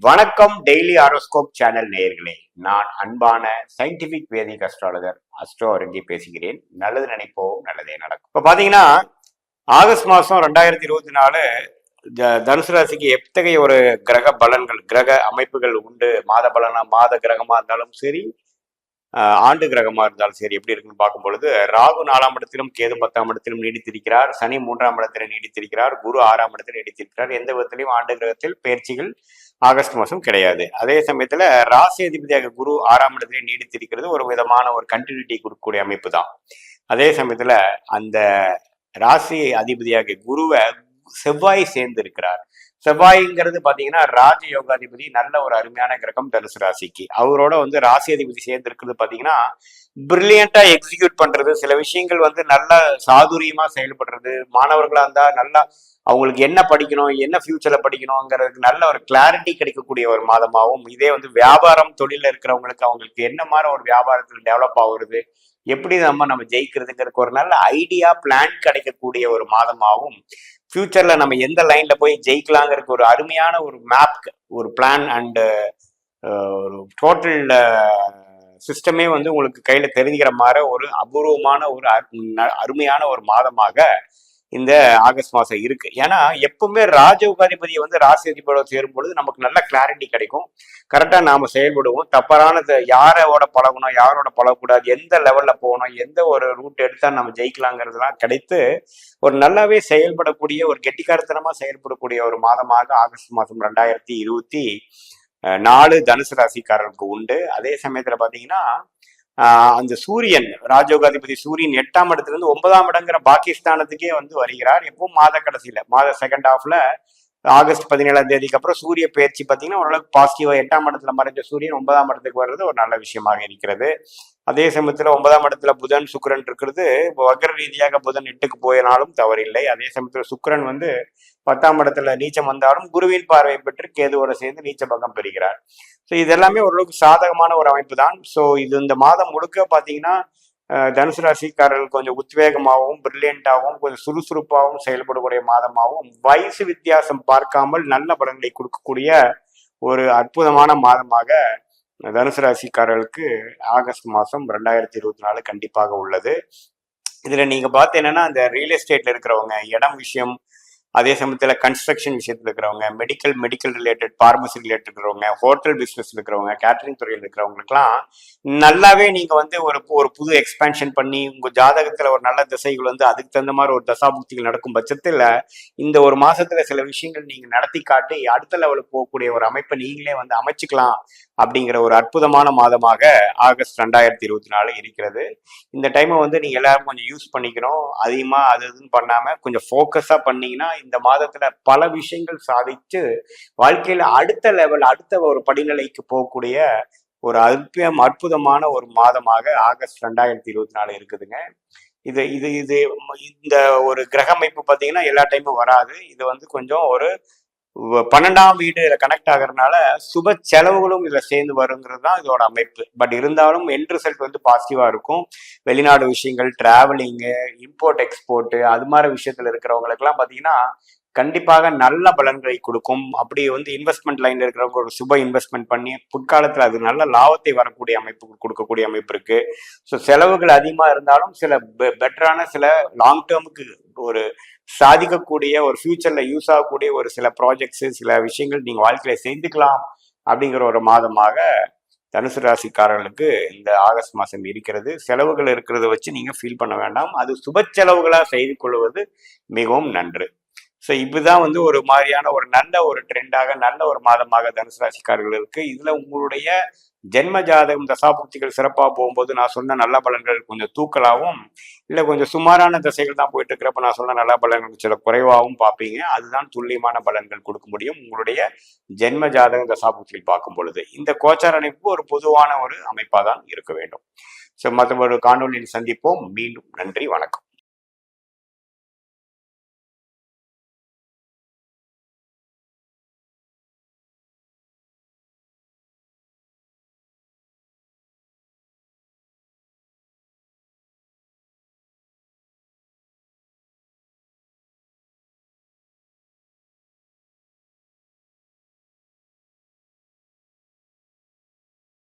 வணக்கம். Daily horoscope channel நேயர்களே, நான் அன்பான சயின்டிபிக் வேதிக் அஸ்ட்ராலஜர் அஸ்ட்ரோ அரங்கி பேசுகிறேன். நல்லது நினைப்போம், நல்லதே நடக்கும். இப்ப பாத்தீங்கன்னா ஆகஸ்ட் மாசம் 2024 தனுசு ராசிக்கு எத்தகைய ஒரு கிரக பலன்கள், கிரக அமைப்புகள் உண்டு. மாத பலனா, மாத கிரகமா இருந்தாலும் சரி, ஆண்டு கிரகமா இருந்தாலும் சரி, எப்படி இருக்குன்னு பார்க்கும் பொழுது ராகு 4ஆம் இடத்திலும் கேது 10ஆம் இடத்திலும் நீடித்திருக்கிறார். சனி 3ஆம் இடத்தில் நீடித்திருக்கிறார். குரு 6ஆம் இடத்தில் நீடித்திருக்கிறார். எந்த விதத்திலையும் ஆண்டு கிரகத்தில் பயிற்சிகள் ஆகஸ்ட் மாதம் கிடையாது. அதே சமயத்துல ராசி அதிபதியாக குரு 6ஆம் இடத்திலே நீடித்திருக்கிறது ஒரு விதமான ஒரு கண்டினியூட்டி கொடுக்கக்கூடிய அமைப்பு தான். அதே சமயத்துல அந்த ராசி அதிபதியாக குருவை செவ்வாய் சேர்ந்து இருக்கிறார். செவ்வாய்ங்கிறது பாத்தீங்கன்னா ராஜ யோகாதிபதி, நல்ல ஒரு அருமையான கிரகம் தனுசு ராசிக்கு. அவரோட ராசி அதிபதி சேர்ந்து இருக்கிறது பாத்தீங்கன்னா பிரில்லியண்டா எக்ஸிக்யூட் பண்றது, சில விஷயங்கள் நல்ல சாதுரியமா செயல்படுறது, மாணவர்களா இருந்தா நல்லா அவங்களுக்கு என்ன படிக்கணும், என்ன ஃபியூச்சர்ல படிக்கணுங்கிறதுக்கு நல்ல ஒரு கிளாரிட்டி கிடைக்கக்கூடிய ஒரு மாதமாகவும், இதே வியாபாரம் தொழில இருக்கிறவங்களுக்கு அவங்களுக்கு என்ன மாதிரி ஒரு வியாபாரத்தில் டெவலப் ஆகுறது, எப்படி நம்ம ஜெயிக்கிறதுங்கிறதுக்கு ஒரு நல்ல ஐடியா பிளான் கிடைக்கக்கூடிய ஒரு மாதமாகவும், ஃபியூச்சர்ல நம்ம எந்த லைன்ல போய் ஜெயிக்கலாங்கிறதுக்கு ஒரு அருமையான ஒரு மேப், ஒரு பிளான் அண்ட் ஒரு டோட்டல் சிஸ்டமே உங்களுக்கு கையில தெரிஞ்சுக்கிற மாதிரி ஒரு அபூர்வமான ஒரு அருமையான ஒரு மாதமாக இந்த ஆகஸ்ட் மாசம் இருக்கு. ஏன்னா எப்பவுமே ராஜயோகாதிபதி ராசி அதிபதியோட சேரும் பொழுது நமக்கு நல்ல கிளாரிட்டி கிடைக்கும். கரெக்டா நாம செயல்படுவோம். தப்பறானது யாரோட பழகணும், யாரோட பழகக்கூடாது, எந்த லெவல்ல போகணும், எந்த ஒரு ரூட் எடுத்தா நம்ம ஜெயிக்கலாங்கிறதுலாம் கிடைத்து ஒரு நல்லாவே செயல்படக்கூடிய ஒரு கெட்டிக்காரத்தனமா செயல்படக்கூடிய ஒரு மாதமாக ஆகஸ்ட் மாதம் 2024 தனுசு ராசிக்காரருக்கு உண்டு. அதே சமயத்துல பாத்தீங்கன்னா அந்த சூரியன், ராஜயோகாதிபதி சூரியன் 8ஆம் இடத்துல இருந்து 9ஆம் இடங்கிற பாகிஸ்தானத்துக்கே வருகிறார். எப்பவும் மாத கடைசியில, மாத செகண்ட் ஹாஃப்ல ஆகஸ்ட் 17ஆம் தேதிக்கு அப்புறம் சூரிய பயிற்சி பார்த்தீங்கன்னா ஓரளவுக்கு பாசிட்டிவா 8ஆம் இடத்துல மறைஞ்ச சூரியன் 9ஆம் இடத்துக்கு வர்றது ஒரு நல்ல விஷயமாக இருக்கிறது. அதே சமயத்துல 9ஆம் இடத்துல புதன் சுக்கிரன் இருக்கிறது. வக்ர ரீதியாக புதன் 8க்கு போயினாலும் தவறில்லை. அதே சமயத்துல சுக்கிரன் 10ஆம் இடத்துல நீச்சம் வந்தாலும் குருவின் பார்வை பெற்று கேதுவோட சேர்ந்து நீச்ச பங்கம் பெறுகிறார். ஸோ இது எல்லாமே ஓரளவுக்கு சாதகமான ஒரு அமைப்பு தான். ஸோ இது இந்த மாதம் முழுக்க பார்த்தீங்கன்னா தனுசு ராசிக்காரர்கள் கொஞ்சம் உத்வேகமாகவும் பிரில்லியண்டாகவும் கொஞ்சம் சுறுசுறுப்பாகவும் செயல்படக்கூடிய மாதமாகவும், வயசு வித்தியாசம் பார்க்காமல் நல்ல பலன்களை கொடுக்கக்கூடிய ஒரு அற்புதமான மாதமாக தனுசு ராசிக்காரர்களுக்கு ஆகஸ்ட் மாதம் 2024 கண்டிப்பாக உள்ளது. இதுல நீங்க பார்த்து என்னன்னா, அந்த ரியல் எஸ்டேட்ல இருக்கிறவங்க, இடம் விஷயம், அதே சமயத்துல கன்ஸ்ட்ரக்ஷன் விஷயத்துல இருக்கிறவங்க, மெடிக்கல் ரிலேட்டட், பார்மசி ரிலேட்டட் இருக்கிறவங்க, ஹோட்டல் பிசினஸ் இருக்கிறவங்க, கேட்டரிங் துறையில் இருக்கிறவங்களுக்குலாம் நல்லாவே நீங்க ஒரு புது எக்ஸ்பேன்ஷன் பண்ணி உங்க ஜாதகத்துல ஒரு நல்ல திசைகள் அதுக்கு தகுந்த மாதிரி ஒரு தசாபுக்திகள் நடக்கும் பட்சத்துல இந்த ஒரு மாசத்துல சில விஷயங்கள் நீங்க நடத்தி காட்டி அடுத்த லெவலுக்கு போகக்கூடிய ஒரு அமைப்பை நீங்களே அமைச்சுக்கலாம் அப்படிங்கிற ஒரு அற்புதமான மாதமாக ஆகஸ்ட் 2024 இருக்கிறது. இந்த டைமை நீங்க எல்லாரும் கொஞ்சம் யூஸ் பண்ணிக்கணும். அதிகமா அது இதுன்னு பண்ணாம கொஞ்சம் ஃபோக்கஸா பண்ணீங்கன்னா இந்த மாதத்துல பல விஷயங்கள் சாதிச்சு வாழ்க்கையில அடுத்த லெவல், அடுத்த ஒரு படிநிலைக்கு போகக்கூடிய ஒரு அற்புதமான ஒரு மாதமாக ஆகஸ்ட் 2024 இருக்குதுங்க. இது இது இது இந்த ஒரு கிரக அமைப்பு பார்த்தீங்கன்னா எல்லா டைமும் வராது. இது கொஞ்சம் ஒரு 12ஆம் வீடு இதுல கனெக்ட் ஆகுறதுனால சுப செலவுகளும் இதுல சேர்ந்து வருங்கிறது தான் இதோட அமைப்பு. பட் இருந்தாலும் எண்ட் ரிசல்ட் பாசிட்டிவா இருக்கும். வெளிநாடு விஷயங்கள், டிராவலிங்கு, இம்போர்ட் எக்ஸ்போர்ட், அது மாதிரி விஷயத்துல இருக்கிறவங்களுக்கு எல்லாம் பாத்தீங்கன்னா கண்டிப்பாக நல்ல பலன்களை கொடுக்கும். அப்படி இன்வெஸ்ட்மெண்ட் லைன்ல இருக்கிறவங்க ஒரு சுப இன்வெஸ்ட்மெண்ட் பண்ணி பிற்காலத்துல அது நல்ல லாபத்தை வரக்கூடிய அமைப்பு, கொடுக்கக்கூடிய அமைப்பு இருக்கு. ஸோ செலவுகள் அதிகமா இருந்தாலும் சில பெட்டரான, சில லாங் டேர்முக்கு ஒரு சாதிக்கக்கூடிய, ஒரு ஃபியூச்சர்ல யூஸ் ஆகக்கூடிய ஒரு சில ப்ராஜெக்ட்ஸ், சில விஷயங்கள் நீங்க வாழ்க்கையில செய்துக்கலாம் அப்படிங்கிற ஒரு மாதமாக தனுசு ராசிக்காரர்களுக்கு இந்த ஆகஸ்ட் மாதம் இருக்கிறது. செலவுகள் இருக்கிறத வச்சு நீங்க ஃபீல் பண்ண வேண்டாம். அது சுப செலவுகளா செய்து கொள்வது மிகவும் நன்று. ஸோ இப்படிதான் ஒரு மாதிரியான ஒரு நல்ல ஒரு ட்ரெண்டாக, நல்ல ஒரு மாதமாக தனுசு ராசிக்காரர்கள் இருக்கு. இதுல உங்களுடைய ஜென்ம ஜாதகம் தசாபுக்திகள் சிறப்பாக போகும்போது நான் சொன்ன நல்ல பலன்கள் கொஞ்சம் தூக்கலாகவும், இல்லை கொஞ்சம் சுமாரான திசைகள் தான் போயிட்டு இருக்கிறப்ப நான் சொன்ன நல்ல பலன்கள் சில குறைவாகவும் பார்ப்பீங்க. அதுதான் துல்லியமான பலன்கள் கொடுக்க முடியும் உங்களுடைய ஜென்ம ஜாதகம் தசாபுக்திகள் பார்க்கும் பொழுது. இந்த கோச்சார அமைப்பு ஒரு பொதுவான ஒரு அமைப்பாக தான் இருக்க வேண்டும். ஸோ மற்ற ஒரு காணொலியில் சந்திப்போம். மீண்டும் நன்றி, வணக்கம்.